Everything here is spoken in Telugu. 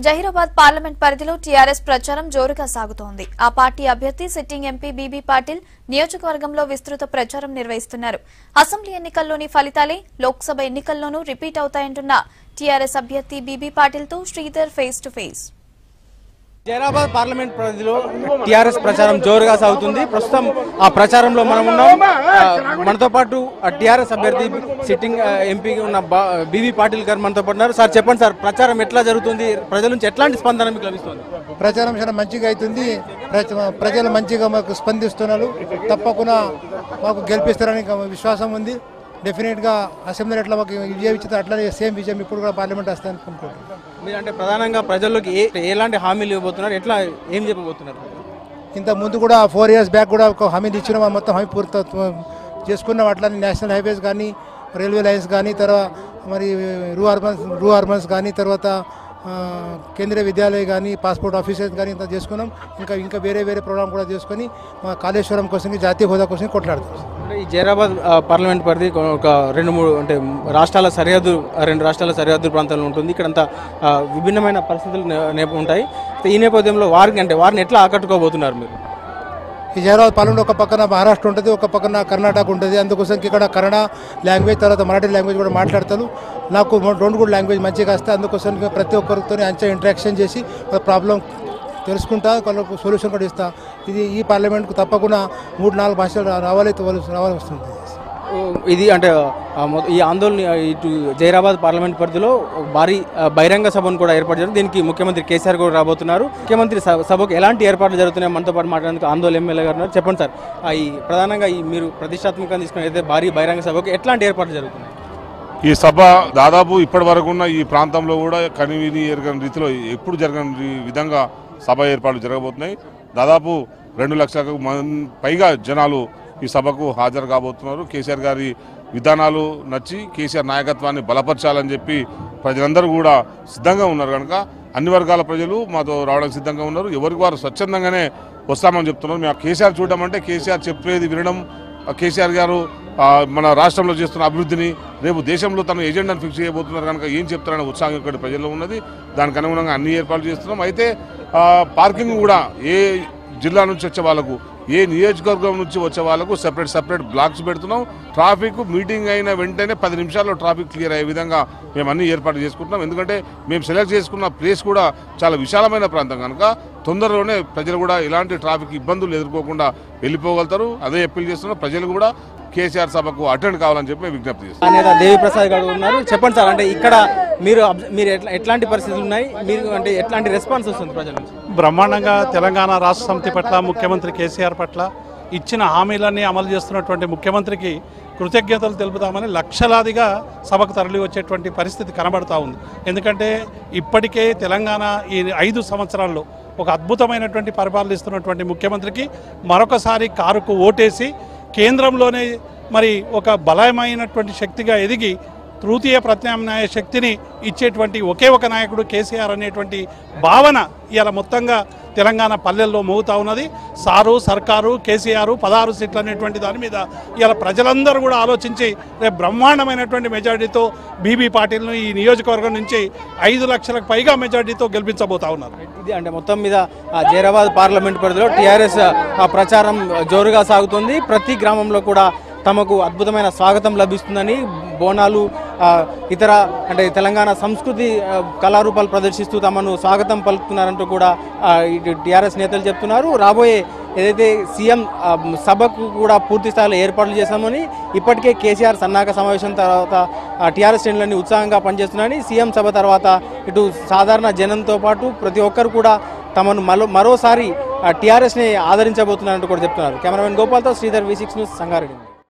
జహీరాబాద్ పార్లమెంట్ పరిధిలో టీఆర్ఎస్ ప్రచారం జోరుగా సాగుతోంది. ఆ పార్టీ అభ్యర్థి సిట్టింగ్ ఎంపీ బీబీ పాటిల్ నియోజకవర్గంలో విస్తృత ప్రచారం నిర్వహిస్తున్నారు. అసెంబ్లీ ఎన్నికల్లోని ఫలితాలే లోక్సభ ఎన్నికల్లోనూ రిపీట్ అవుతాయంటున్న టీఆర్ఎస్ అభ్యర్థి బీబీ పాటిల్ తో Sridhar face to face. Zaheerabad parliament పరిధిలో టీఆర్ఎస్ ప్రచారం జోరుగా సాగుతుంది. ప్రస్తుతం ఆ ప్రచారంలో మనం ఉన్నాం. మనతో పాటు టీఆర్ఎస్ అభ్యర్థి సిట్టింగ్ ఎంపీ ఉన్న బీబీ పాటిల్ గారు మనతో పాటు ఉన్నారు. సార్ చెప్పండి సార్, ప్రచారం ఎట్లా జరుగుతుంది? ప్రజల నుంచి ఎట్లాంటి స్పందన మీకు లభిస్తుంది? ప్రచారం చాలా మంచిగా అవుతుంది. ప్రజలు మంచిగా మాకు స్పందిస్తున్నారు. తప్పకుండా మాకు గెలిపిస్తారని విశ్వాసం ఉంది. డెఫినెట్గా అసెంబ్లీ ఎట్లా మాకు విజయం ఇచ్చితే అట్లానే సేమ్ విజయం ఇప్పుడు కూడా పార్లమెంట్ వస్తాను అనుకుంటున్నాను. మీరు అంటే ప్రధానంగా ప్రజల్లోకి ఎలాంటి హామీలు ఇవ్వబోతున్నారు, ఎట్లా ఏం చెప్పబోతున్నారు? ఇంత ముందు కూడా 4 years బ్యాక్ కూడా ఒక హామీలు ఇచ్చిన మొత్తం హామీ పూర్తి చేసుకున్నాం. అట్లానే నేషనల్ హైవేస్ కానీ, రైల్వే లైన్స్ కానీ, తర్వాత మరి రూ అర్బన్స్ కానీ, తర్వాత కేంద్రీయ విద్యాలయ కానీ, పాస్పోర్ట్ ఆఫీసర్స్ కానీ ఇంత చేసుకున్నాం. ఇంకా వేరే ప్రోగ్రామ్ కూడా చేసుకొని మా కాళేశ్వరం కోసం, జాతీయ హోదా కోసం కొట్లాడుతాం. అంటే ఈ జహీరాబాద్ పార్లమెంట్ పరిధి ఒక 2-3 అంటే రెండు రాష్ట్రాల సరిహద్దు ప్రాంతాల్లో ఉంటుంది. ఇక్కడంతా విభిన్నమైన పరిస్థితులు ఉంటాయి. ఈ నేపథ్యంలో వారిని ఎట్లా ఆకట్టుకోబోతున్నారు మీరు? ఈ జహీరాబాద్ పాలనలో ఒక పక్కన మహారాష్ట్ర ఉంటుంది, ఒక పక్కన కర్ణాటక ఉంటుంది. అందుకోసం ఇక్కడ కన్నడ లాంగ్వేజ్, తర్వాత మరాఠీ లాంగ్వేజ్ కూడా మాట్లాడతారు. నాకు 2 లాంగ్వేజ్ మంచిగా వస్తాయి. అందుకోసం ప్రతి ఒక్కరితో అంచె ఇంటరాక్షన్ చేసి ప్రాబ్లం తెలుసుకుంటా, వాళ్ళకు సొల్యూషన్ కూడా ఇస్తా. ఈ పార్లమెంట్కు తప్పకుండా 3-4 భాషలు రావాలి వస్తుంది. ఇది అంటే ఈ ఆందోళన ఇటు జహీరాబాద్ పార్లమెంట్ పరిధిలో భారీ బహిరంగ సభను కూడా ఏర్పాటు చేశారు. దీనికి ముఖ్యమంత్రి కేసీఆర్ కూడా రాబోతున్నారు. ముఖ్యమంత్రి సభకు ఎలాంటి ఏర్పాట్లు జరుగుతున్నాయి మనతో పాటు మాట్లాడేందుకు ఆందోళన ఎమ్మెల్యే గారు ఉన్నారు. చెప్పండి సార్, ప్రధానంగా మీరు ప్రతిష్టాత్మకంగా తీసుకుని అయితే భారీ బహిరంగ సభకు ఎట్లాంటి ఏర్పాట్లు జరుగుతున్నాయి? ఈ సభ దాదాపు ఇప్పటి వరకు ఉన్న ఈ ప్రాంతంలో కూడా కనివిని ఎరగని రీతిలో ఎప్పుడు జరగని విధంగా సభ ఏర్పాట్లు జరగబోతున్నాయి. దాదాపు 2 లక్షలకు పైగా జనాలు ఈ సభకు హాజరు కాబోతున్నారు. కేసీఆర్ గారి విధానాలు నచ్చి కేసీఆర్ నాయకత్వాన్ని బలపరచాలని చెప్పి ప్రజలందరూ కూడా సిద్ధంగా ఉన్నారు. కనుక అన్ని వర్గాల ప్రజలు మాతో రావడానికి సిద్ధంగా ఉన్నారు. ఎవరికి వారు స్వచ్ఛందంగానే వస్తామని చెప్తున్నారు. మేము కేసీఆర్ చూడడం అంటే కేసీఆర్ చెప్పేది వినడం, కేసీఆర్ గారు మన రాష్ట్రంలో చేస్తున్న అభివృద్ధిని, రేపు దేశంలో తన ఎజెండాను ఫిక్స్ చేయబోతున్నారు. కనుక ఏం చెప్తారనే ఉత్సాహం ఇక్కడ ప్రజల్లో ఉన్నది. దానికి అనుగుణంగా అన్ని ఏర్పాట్లు చేస్తున్నాం. అయితే పార్కింగ్ కూడా ఏ జిల్లా నుంచి వచ్చే వాళ్ళకు, ఏ నియోజకవర్గం నుంచి వచ్చే వాళ్ళకు సెపరేట్ బ్లాక్స్ పెడుతున్నాం. ట్రాఫిక్ మీటింగ్ అయిన వెంటనే 10 నిమిషాల్లో ట్రాఫిక్ క్లియర్ అయ్యే విధంగా మేము అన్ని ఏర్పాటు చేసుకుంటున్నాం. ఎందుకంటే మేము సెలెక్ట్ చేసుకున్న ప్లేస్ కూడా చాలా విశాలమైన ప్రాంతం కనుక తొందరలోనే ప్రజలు కూడా ఇలాంటి ట్రాఫిక్ ఇబ్బందులు ఎదుర్కోకుండా వెళ్ళిపోగలుగుతారు. అదే అప్పీల్ చేస్తున్నాం. ప్రజలు కూడా కేసీఆర్ సభకు అటెండ్ కావాలని చెప్పి విజ్ఞప్తి చేస్తున్నారు. దేవిప్రసాద్ గారు ఉన్నారు. చెప్పండి సార్, అంటే ఇక్కడ మీరు ఎట్లాంటి పరిస్థితులు ఉన్నాయి, మీరు అంటే ఎట్లాంటి రెస్పాన్స్ వస్తుంది ప్రజల నుంచి? బ్రహ్మాండంగా తెలంగాణ రాష్ట్ర సమితి పట్ల, ముఖ్యమంత్రి కేసీఆర్ పట్ల ఇచ్చిన హామీలన్నీ అమలు చేస్తున్నటువంటి ముఖ్యమంత్రికి కృతజ్ఞతలు తెలుపుతామని లక్షలాదిగా సభకు తరలి వచ్చేటువంటి పరిస్థితి కనబడుతూ ఉంది. ఎందుకంటే ఇప్పటికే తెలంగాణ ఈ 5 సంవత్సరాల్లో ఒక అద్భుతమైనటువంటి పరిపాలన ఇస్తున్నటువంటి ముఖ్యమంత్రికి మరొకసారి కారుకు ఓటేసి కేంద్రంలోనే మరి ఒక బలమైనటువంటి శక్తిగా ఎదిగి తృతీయ ప్రత్యామ్నాయ శక్తిని ఇచ్చేటువంటి ఒకే ఒక నాయకుడు కేసీఆర్ అనేటువంటి భావన ఇవాళ మొత్తంగా తెలంగాణ పల్లెల్లో మోగుతూ ఉన్నది. సర్కారు కేసీఆర్ 16 సీట్లు అనేటువంటి దాని మీద ఇవాళ ప్రజలందరూ కూడా ఆలోచించి రేపు బ్రహ్మాండమైనటువంటి మెజార్టీతో బీబీ పాటిల్ను ఈ నియోజకవర్గం నుంచి 5 లక్షలకు పైగా మెజార్టీతో గెలిపించబోతా ఉన్నారు. ఇది అంటే మొత్తం మీద జహీరాబాద్ పార్లమెంట్ పరిధిలో టీఆర్ఎస్ ప్రచారం జోరుగా సాగుతుంది. ప్రతి గ్రామంలో కూడా తమకు అద్భుతమైన స్వాగతం లభిస్తుందని, బోనాలు ఇతర అంటే తెలంగాణ సంస్కృతి కళారూపాలు ప్రదర్శిస్తూ తమను స్వాగతం పలుకుతున్నారంటూ కూడా టీఆర్ఎస్ నేతలు చెప్తున్నారు. రాబోయే ఏదైతే సీఎం సభకు కూడా పూర్తి స్థాయిలో ఏర్పాట్లు చేశామని, ఇప్పటికే కేసీఆర్ సన్నాహక సమావేశం తర్వాత టీఆర్ఎస్ శ్రేణులన్నీ ఉత్సాహంగా పనిచేస్తున్నాయని, సీఎం సభ తర్వాత ఇటు సాధారణ జనంతో పాటు ప్రతి ఒక్కరు కూడా తమను మరోసారి టీఆర్ఎస్ని ఆదరించబోతున్నారంటూ కూడా చెప్తున్నారు. కెమెరామెన్ గోపాల్తో శ్రీధర్, V6 న్యూస్, సంగారెడ్డి.